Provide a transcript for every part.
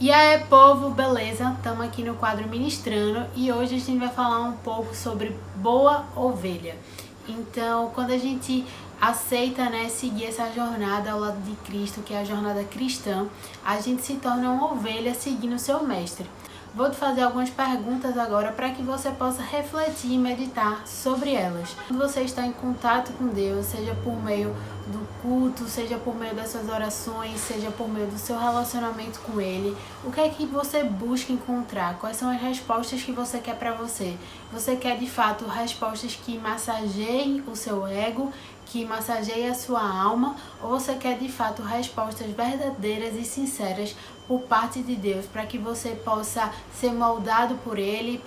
E aí, povo, beleza? Estamos aqui no quadro Ministrando e hoje a gente vai falar um pouco sobre boa ovelha. Então, quando a gente aceita, seguir essa jornada ao lado de Cristo, que é a jornada cristã, a gente se torna uma ovelha seguindo o seu mestre. Vou te fazer algumas perguntas agora para que você possa refletir e meditar sobre elas. Quando você está em contato com Deus, seja por meio do culto, seja por meio das suas orações, seja por meio do seu relacionamento com Ele, o que é que você busca encontrar? Quais são as respostas que você quer para você? Você quer de fato respostas que massageiem o seu ego, que massageiem a sua alma, ou você quer de fato respostas verdadeiras e sinceras por parte de Deus, para que você possa ser moldado por Ele,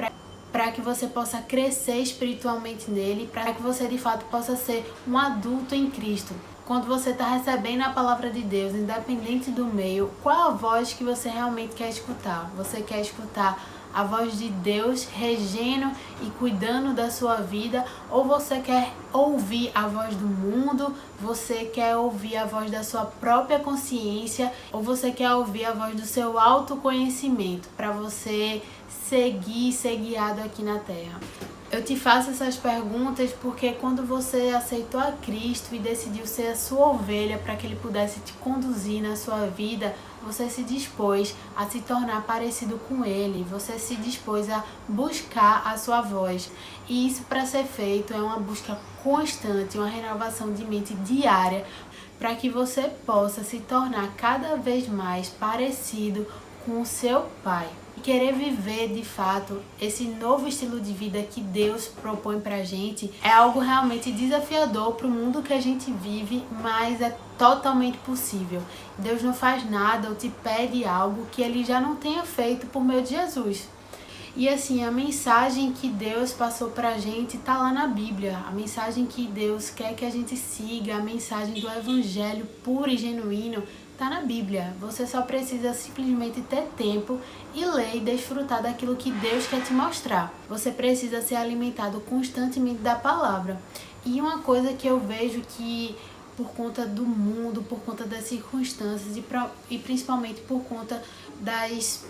para que você possa crescer espiritualmente nele, para que você de fato possa ser um adulto em Cristo. Quando você está recebendo a palavra de Deus, independente do meio, qual a voz que você realmente quer escutar? Você quer escutar a voz de Deus regendo e cuidando da sua vida, ou você quer ouvir a voz do mundo, você quer ouvir a voz da sua própria consciência, ou você quer ouvir a voz do seu autoconhecimento para você seguir, ser guiado aqui na Terra? Eu te faço essas perguntas porque quando você aceitou a Cristo e decidiu ser a sua ovelha para que Ele pudesse te conduzir na sua vida, você se dispôs a se tornar parecido com Ele, você se dispôs a buscar a sua voz. E isso, para ser feito, é uma busca constante, uma renovação de mente diária, para que você possa se tornar cada vez mais parecido com o seu Pai. E querer viver de fato esse novo estilo de vida que Deus propõe pra gente é algo realmente desafiador para o mundo que a gente vive, mas é totalmente possível. Deus não faz nada ou te pede algo que Ele já não tenha feito por meio de Jesus. E assim, a mensagem que Deus passou pra gente tá lá na Bíblia. A mensagem que Deus quer que a gente siga, a mensagem do Evangelho puro e genuíno, tá na Bíblia. Você só precisa simplesmente ter tempo e ler e desfrutar daquilo que Deus quer te mostrar. Você precisa ser alimentado constantemente da palavra. E uma coisa que eu vejo que por conta do mundo, por conta das circunstâncias e principalmente por conta das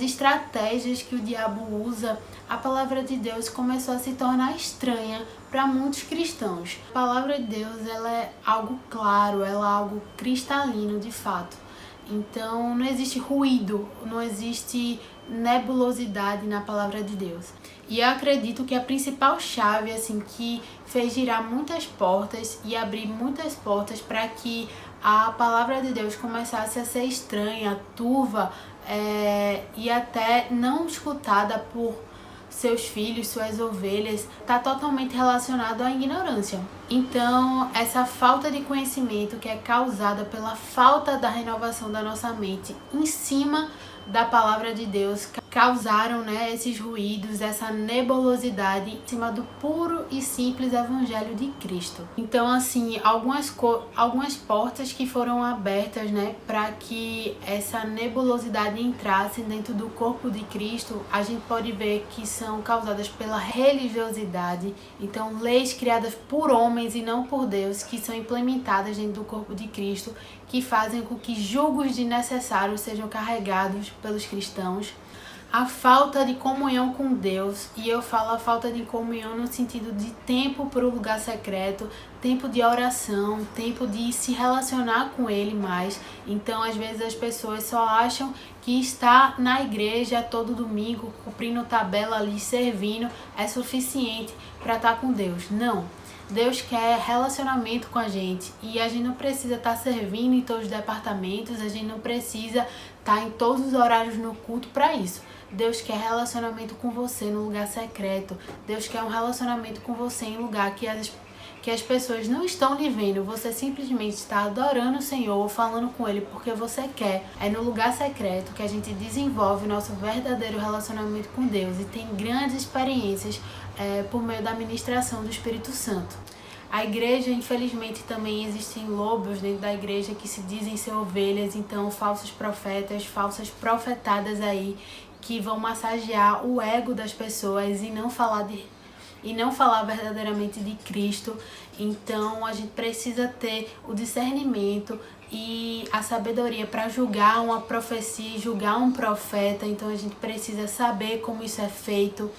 estratégias que o diabo usa, a palavra de Deus começou a se tornar estranha para muitos cristãos. A palavra de Deus, ela é algo claro, ela é algo cristalino de fato. Então não existe ruído, não existe nebulosidade na palavra de Deus. E eu acredito que a principal chave que fez girar muitas portas e abrir muitas portas para que a palavra de Deus começasse a ser estranha, turva, e até não escutada por seus filhos, suas ovelhas, está totalmente relacionado à ignorância. Então, essa falta de conhecimento que é causada pela falta da renovação da nossa mente em cima da palavra de Deus, causaram esses ruídos, essa nebulosidade em cima do puro e simples Evangelho de Cristo. Então, assim, algumas portas que foram abertas para que essa nebulosidade entrasse dentro do corpo de Cristo, a gente pode ver que são causadas pela religiosidade. Então, leis criadas por homens e não por Deus, que são implementadas dentro do corpo de Cristo, que fazem com que julgos desnecessários sejam carregados pelos cristãos. A falta de comunhão com Deus, e eu falo a falta de comunhão no sentido de tempo para o lugar secreto, tempo de oração, tempo de se relacionar com Ele mais. Então, às vezes as pessoas só acham que estar na igreja todo domingo, cumprindo tabela ali, servindo, é suficiente para estar com Deus. Não. Deus quer relacionamento com a gente e a gente não precisa estar servindo em todos os departamentos, a gente não precisa estar em todos os horários no culto para isso. Deus quer relacionamento com você no lugar secreto. Deus quer um relacionamento com você em lugar que as pessoas não estão lhe vendo. Você simplesmente está adorando o Senhor, falando com Ele porque você quer. É no lugar secreto que a gente desenvolve o nosso verdadeiro relacionamento com Deus e tem grandes experiências por meio da ministração do Espírito Santo. A igreja, infelizmente, também existem lobos dentro da igreja que se dizem ser ovelhas, então falsos profetas, falsas profetadas aí, que vão massagear o ego das pessoas e não falar verdadeiramente de Cristo. Então a gente precisa ter o discernimento e a sabedoria para julgar uma profecia, julgar um profeta. Então a gente precisa saber como isso é feito.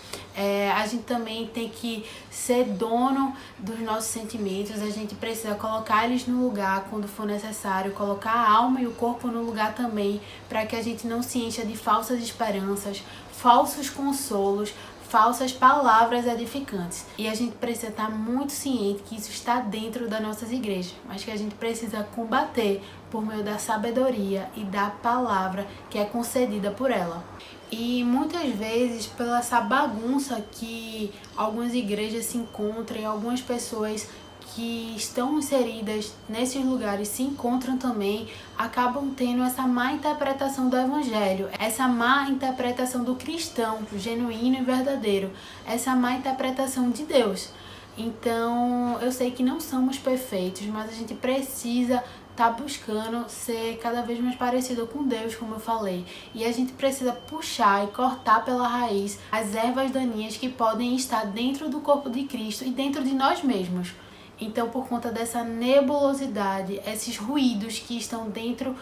A gente também tem que ser dono dos nossos sentimentos, a gente precisa colocar eles no lugar quando for necessário, colocar a alma e o corpo no lugar também, para que a gente não se encha de falsas esperanças, falsos consolos, falsas palavras edificantes. E a gente precisa estar muito ciente que isso está dentro das nossas igrejas, mas que a gente precisa combater por meio da sabedoria e da palavra que é concedida por ela. E muitas vezes, pela essa bagunça que algumas igrejas se encontram e algumas pessoas que estão inseridas nesses lugares se encontram também, acabam tendo essa má interpretação do evangelho, essa má interpretação do cristão genuíno e verdadeiro, essa má interpretação de Deus. Então, eu sei que não somos perfeitos, mas a gente precisa estar buscando ser cada vez mais parecido com Deus, como eu falei. E a gente precisa puxar e cortar pela raiz as ervas daninhas que podem estar dentro do corpo de Cristo e dentro de nós mesmos. Então, por conta dessa nebulosidade, esses ruídos que estão dentro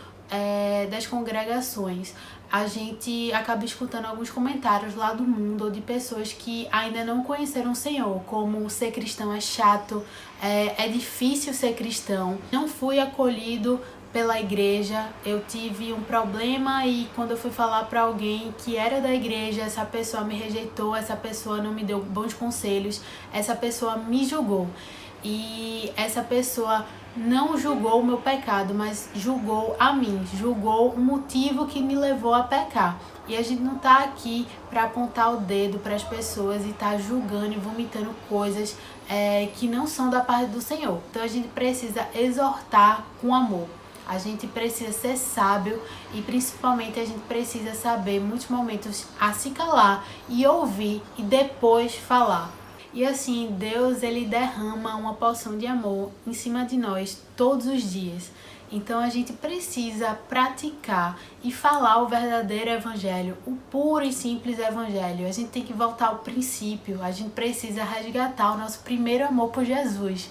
das congregações, a gente acaba escutando alguns comentários lá do mundo ou de pessoas que ainda não conheceram o Senhor, como ser cristão é chato, é difícil ser cristão, não fui acolhido pela igreja, eu tive um problema e quando eu fui falar para alguém que era da igreja, essa pessoa me rejeitou, essa pessoa não me deu bons conselhos, essa pessoa me julgou. E essa pessoa não julgou o meu pecado, mas julgou a mim, julgou o motivo que me levou a pecar. E a gente não está aqui para apontar o dedo para as pessoas e estar julgando e vomitando coisas que não são da parte do Senhor. Então a gente precisa exortar com amor. A gente precisa ser sábio e principalmente a gente precisa saber, em muitos momentos, a se calar e ouvir e depois falar. E assim, Deus ele derrama uma porção de amor em cima de nós todos os dias. Então a gente precisa praticar e falar o verdadeiro evangelho, o puro e simples evangelho. A gente tem que voltar ao princípio, a gente precisa resgatar o nosso primeiro amor por Jesus.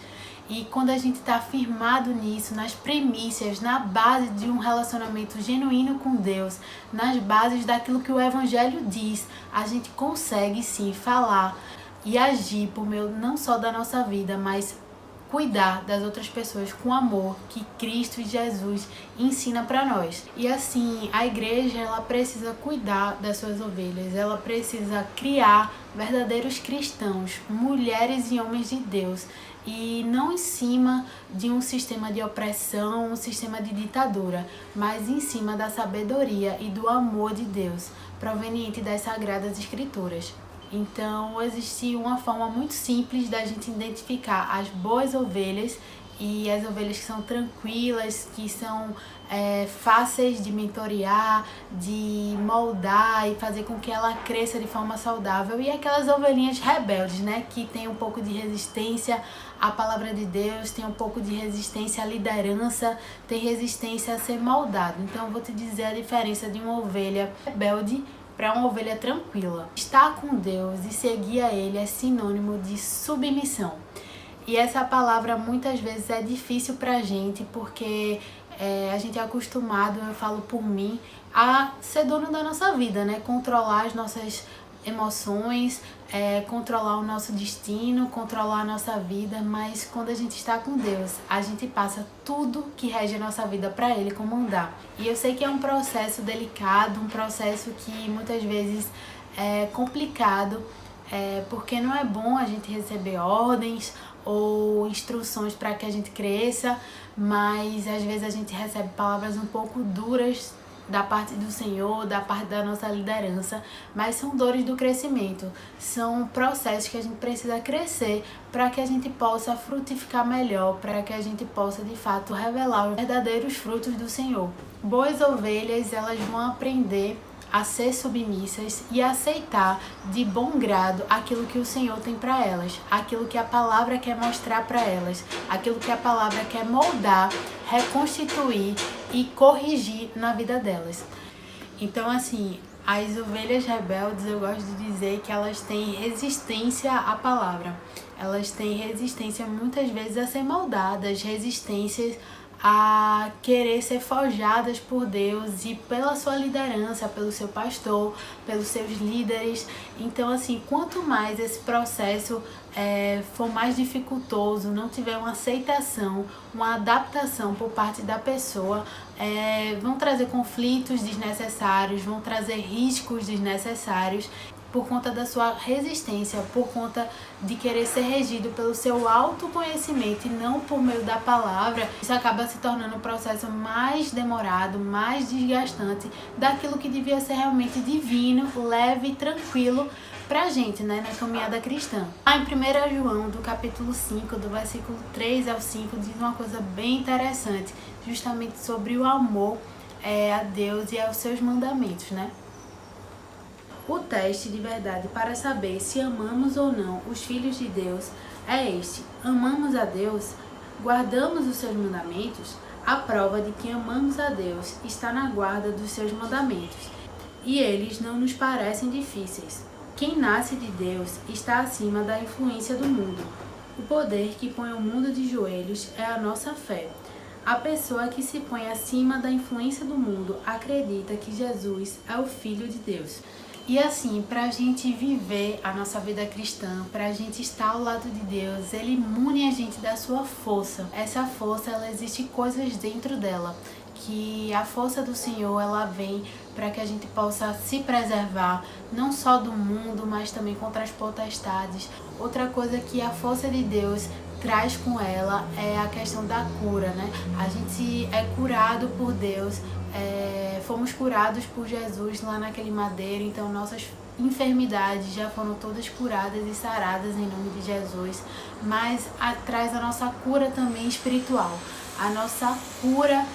E quando a gente está firmado nisso, nas premissas, na base de um relacionamento genuíno com Deus, nas bases daquilo que o evangelho diz, a gente consegue sim falar e agir por meio não só da nossa vida, mas cuidar das outras pessoas com amor que Cristo e Jesus ensina para nós. E assim, a igreja ela precisa cuidar das suas ovelhas, ela precisa criar verdadeiros cristãos, mulheres e homens de Deus, e não em cima de um sistema de opressão, um sistema de ditadura, mas em cima da sabedoria e do amor de Deus, proveniente das Sagradas Escrituras. Então, existe uma forma muito simples da gente identificar as boas ovelhas e as ovelhas que são tranquilas, que são fáceis de mentorear, de moldar e fazer com que ela cresça de forma saudável, e aquelas ovelhinhas rebeldes, né, que tem um pouco de resistência à palavra de Deus, tem um pouco de resistência à liderança, tem resistência a ser moldado. Então, eu vou te dizer a diferença de uma ovelha rebelde para uma ovelha tranquila. Estar com Deus e seguir a Ele é sinônimo de submissão. E essa palavra muitas vezes é difícil para a gente, porque a gente é acostumado, eu falo por mim, a ser dono da nossa vida, né? Controlar as nossas emoções, controlar o nosso destino, controlar a nossa vida, mas quando a gente está com Deus, a gente passa tudo que rege a nossa vida para Ele comandar. E eu sei que é um processo delicado, um processo que muitas vezes é complicado, porque não é bom a gente receber ordens ou instruções para que a gente cresça, mas às vezes a gente recebe palavras um pouco duras da parte do Senhor, da parte da nossa liderança, mas são dores do crescimento, são processos que a gente precisa crescer para que a gente possa frutificar melhor, para que a gente possa de fato revelar os verdadeiros frutos do Senhor. Boas ovelhas, elas vão aprender a ser submissas e aceitar de bom grado aquilo que o Senhor tem para elas, aquilo que a palavra quer mostrar para elas, aquilo que a palavra quer moldar, reconstituir e corrigir na vida delas. Então, assim, as ovelhas rebeldes, eu gosto de dizer que elas têm resistência à palavra. Elas têm resistência muitas vezes a ser moldadas, resistências a querer ser forjadas por Deus e pela sua liderança, pelo seu pastor, pelos seus líderes. Então, assim, quanto mais esse processo for mais dificultoso, não tiver uma aceitação, uma adaptação por parte da pessoa, vão trazer conflitos desnecessários, vão trazer riscos desnecessários, por conta da sua resistência, por conta de querer ser regido pelo seu autoconhecimento e não por meio da palavra. Isso acaba se tornando um processo mais demorado, mais desgastante daquilo que devia ser realmente divino, leve e tranquilo pra gente, né, na caminhada cristã. Em 1 João, do capítulo 5, do versículo 3 ao 5, diz uma coisa bem interessante, justamente sobre o amor a Deus e aos seus mandamentos, né? O teste de verdade para saber se amamos ou não os filhos de Deus é este: amamos a Deus? Guardamos os seus mandamentos? A prova de que amamos a Deus está na guarda dos seus mandamentos, e eles não nos parecem difíceis. Quem nasce de Deus está acima da influência do mundo. O poder que põe o mundo de joelhos é a nossa fé. A pessoa que se põe acima da influência do mundo acredita que Jesus é o Filho de Deus. E assim, para a gente viver a nossa vida cristã, para a gente estar ao lado de Deus, Ele mune a gente da sua força. Essa força, ela existe coisas dentro dela, que a força do Senhor, ela vem para que a gente possa se preservar, não só do mundo, mas também contra as potestades. Outra coisa que a força de Deus traz com ela é a questão da cura, né? A gente é curado por Deus, fomos curados por Jesus lá naquele madeiro, então nossas enfermidades já foram todas curadas e saradas em nome de Jesus, mas traz a nossa cura também espiritual, a nossa cura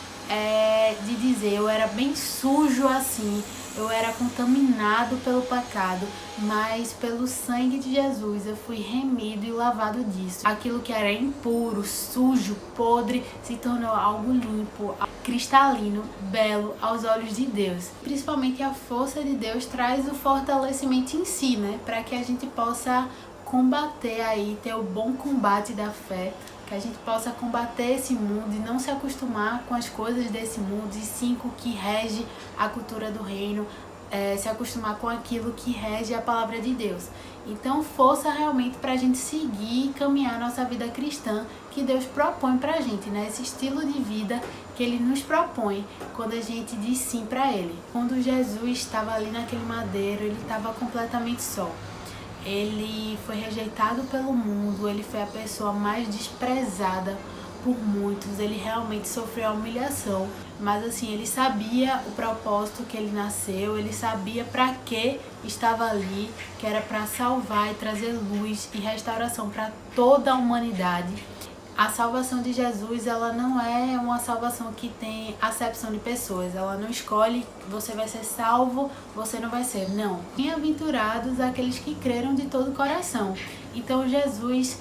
de dizer: eu era bem sujo assim, eu era contaminado pelo pecado, mas pelo sangue de Jesus eu fui remido e lavado disso. Aquilo que era impuro, sujo, podre, se tornou algo limpo, cristalino, belo aos olhos de Deus. Principalmente a força de Deus traz o fortalecimento em si, né? Para que a gente possa combater aí, ter o bom combate da fé, que a gente possa combater esse mundo e não se acostumar com as coisas desse mundo, e sim com o que rege a cultura do reino, se acostumar com aquilo que rege a palavra de Deus. Então, força realmente para a gente seguir e caminhar a nossa vida cristã que Deus propõe para a gente, né? Esse estilo de vida que Ele nos propõe quando a gente diz sim para Ele. Quando Jesus estava ali naquele madeiro, Ele estava completamente só. Ele foi rejeitado pelo mundo, ele foi a pessoa mais desprezada por muitos, ele realmente sofreu a humilhação, mas assim, ele sabia o propósito que ele nasceu, ele sabia para que estava ali, que era para salvar e trazer luz e restauração para toda a humanidade. A salvação de Jesus, ela não é uma salvação que tem acepção de pessoas. Ela não escolhe, você vai ser salvo, você não vai ser. Não. Bem-aventurados aqueles que creram de todo o coração. Então Jesus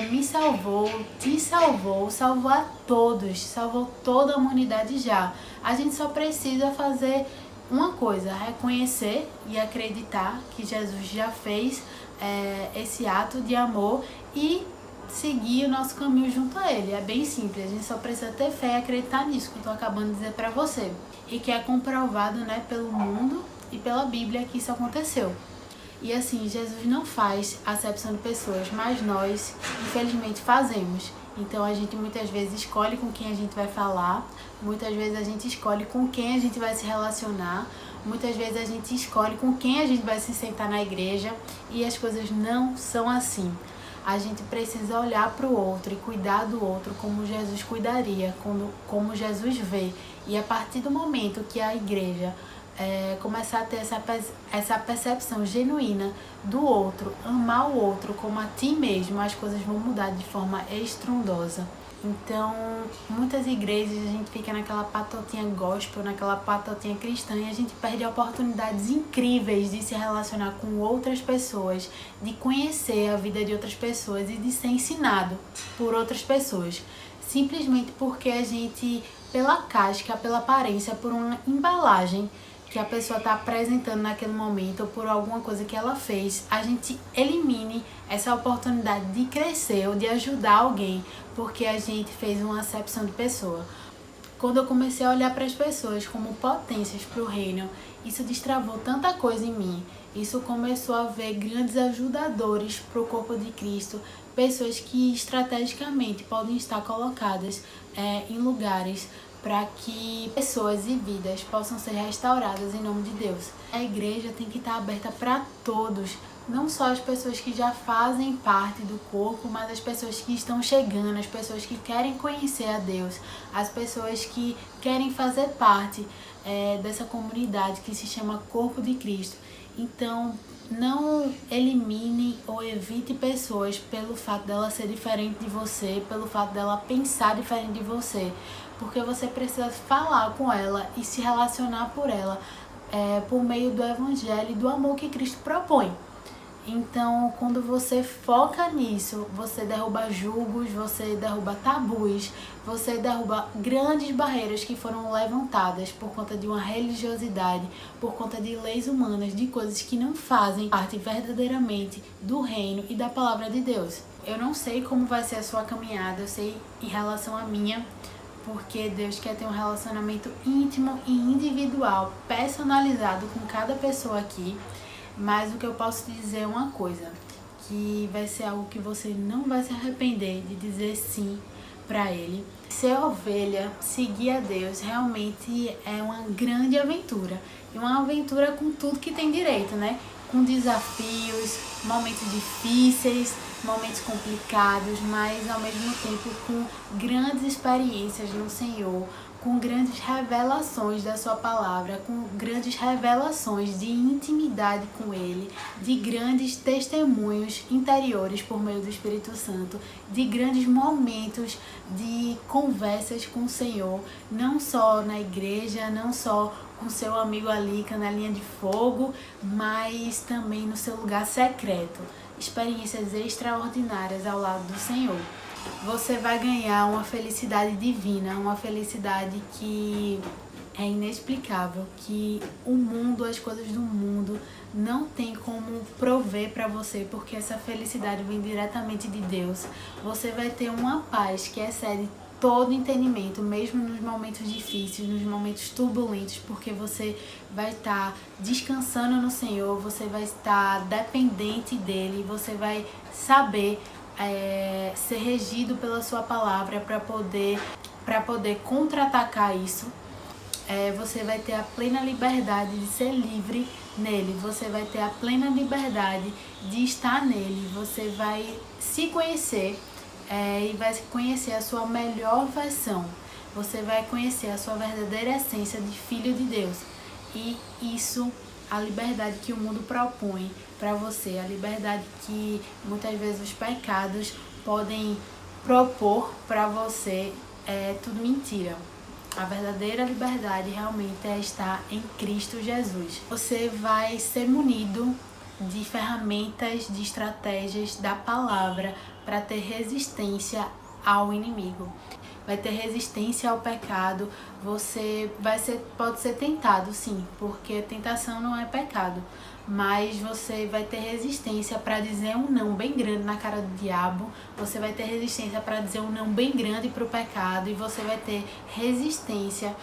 me salvou, te salvou, salvou a todos, salvou toda a humanidade já. A gente só precisa fazer uma coisa: reconhecer e acreditar que Jesus já fez esse ato de amor e seguir o nosso caminho junto a Ele. É bem simples, a gente só precisa ter fé e acreditar nisso que eu tô acabando de dizer pra você. E que é comprovado, né, pelo mundo e pela Bíblia que isso aconteceu. E assim, Jesus não faz acepção de pessoas, mas nós, infelizmente, fazemos. Então a gente muitas vezes escolhe com quem a gente vai falar, muitas vezes a gente escolhe com quem a gente vai se relacionar, muitas vezes a gente escolhe com quem a gente vai se sentar na igreja, e as coisas não são assim. A gente precisa olhar para o outro e cuidar do outro como Jesus cuidaria, como Jesus vê. E a partir do momento que a igreja começar a ter essa percepção genuína do outro, amar o outro como a ti mesmo, as coisas vão mudar de forma estrondosa. Então, muitas igrejas a gente fica naquela patotinha gospel, naquela patotinha cristã, e a gente perde oportunidades incríveis de se relacionar com outras pessoas, de conhecer a vida de outras pessoas e de ser ensinado por outras pessoas. Simplesmente porque a gente, pela casca, pela aparência, por uma embalagem que a pessoa está apresentando naquele momento ou por alguma coisa que ela fez, a gente elimine essa oportunidade de crescer ou de ajudar alguém porque a gente fez uma acepção de pessoa. Quando eu comecei a olhar para as pessoas como potências para o reino, isso destravou tanta coisa em mim. Isso começou a ver grandes ajudadores para o corpo de Cristo, pessoas que estrategicamente podem estar colocadas em lugares para que pessoas e vidas possam ser restauradas em nome de Deus. A igreja tem que estar aberta para todos, não só as pessoas que já fazem parte do corpo, mas as pessoas que estão chegando, as pessoas que querem conhecer a Deus, as pessoas que querem fazer parte dessa comunidade que se chama Corpo de Cristo. Então, não elimine ou evite pessoas pelo fato dela ser diferente de você, pelo fato dela pensar diferente de você, porque você precisa falar com ela e se relacionar por ela por meio do evangelho e do amor que Cristo propõe. Então, quando você foca nisso, você derruba julgos, você derruba tabus, você derruba grandes barreiras que foram levantadas por conta de uma religiosidade, por conta de leis humanas, de coisas que não fazem parte verdadeiramente do reino e da palavra de Deus. Eu não sei como vai ser a sua caminhada, eu sei em relação à minha, porque Deus quer ter um relacionamento íntimo e individual, personalizado com cada pessoa aqui. Mas o que eu posso te dizer é uma coisa, que vai ser algo que você não vai se arrepender de dizer sim para Ele. Ser ovelha, seguir a Deus, realmente é uma grande aventura. E uma aventura com tudo que tem direito, né? Com desafios, momentos difíceis, momentos complicados, mas ao mesmo tempo com grandes experiências no Senhor, com grandes revelações da sua palavra, com grandes revelações de intimidade com Ele, de grandes testemunhos interiores por meio do Espírito Santo, de grandes momentos de conversas com o Senhor, não só na igreja, não só com seu amigo ali, canelinha de fogo, mas também no seu lugar secreto. Experiências extraordinárias ao lado do Senhor. Você vai ganhar uma felicidade divina, uma felicidade que é inexplicável, que o mundo, as coisas do mundo não tem como prover para você, porque essa felicidade vem diretamente de Deus. Você vai ter uma paz que excede todo entendimento, mesmo nos momentos difíceis, nos momentos turbulentos, porque você vai estar descansando no Senhor, você vai estar dependente dEle, você vai saber ser regido pela sua palavra para poder contra-atacar isso. Você vai ter a plena liberdade de ser livre nele, você vai ter a plena liberdade de estar nele, você vai se conhecer e vai conhecer a sua melhor versão, você vai conhecer a sua verdadeira essência de filho de Deus. E isso, a liberdade que o mundo propõe para você, a liberdade que muitas vezes os pecados podem propor para você, é tudo mentira. A verdadeira liberdade realmente é estar em Cristo Jesus. Você vai ser munido de ferramentas, de estratégias da palavra para ter resistência ao inimigo. Vai ter resistência ao pecado, pode ser tentado, sim, porque tentação não é pecado, mas você vai ter resistência para dizer um não bem grande na cara do diabo, você vai ter resistência para dizer um não bem grande para o pecado, e você vai ter resistência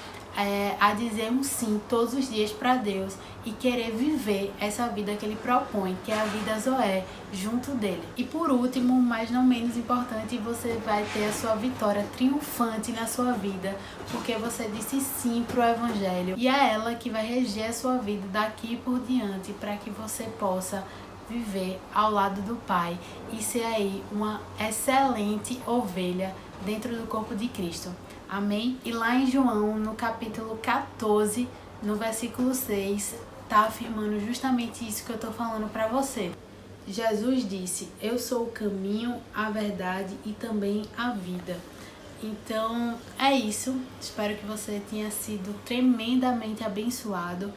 a dizer um sim todos os dias para Deus e querer viver essa vida que Ele propõe, que é a vida Zoé, junto dele. E por último, mas não menos importante, você vai ter a sua vitória triunfante na sua vida, porque você disse sim pro Evangelho, e é ela que vai reger a sua vida daqui por diante, para que você possa viver ao lado do Pai e ser aí uma excelente ovelha dentro do corpo de Cristo. Amém? E lá em João, no capítulo 14, no versículo 6, está afirmando justamente isso que eu estou falando para você. Jesus disse: eu sou o caminho, a verdade e também a vida. Então, é isso. Espero que você tenha sido tremendamente abençoado,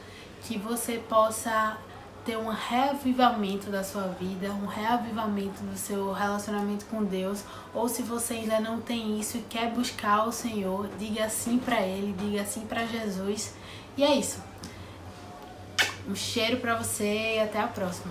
que você possa ter um reavivamento da sua vida, um reavivamento do seu relacionamento com Deus, ou se você ainda não tem isso e quer buscar o Senhor, diga sim para Ele, diga sim para Jesus. E é isso. Um cheiro para você e até a próxima.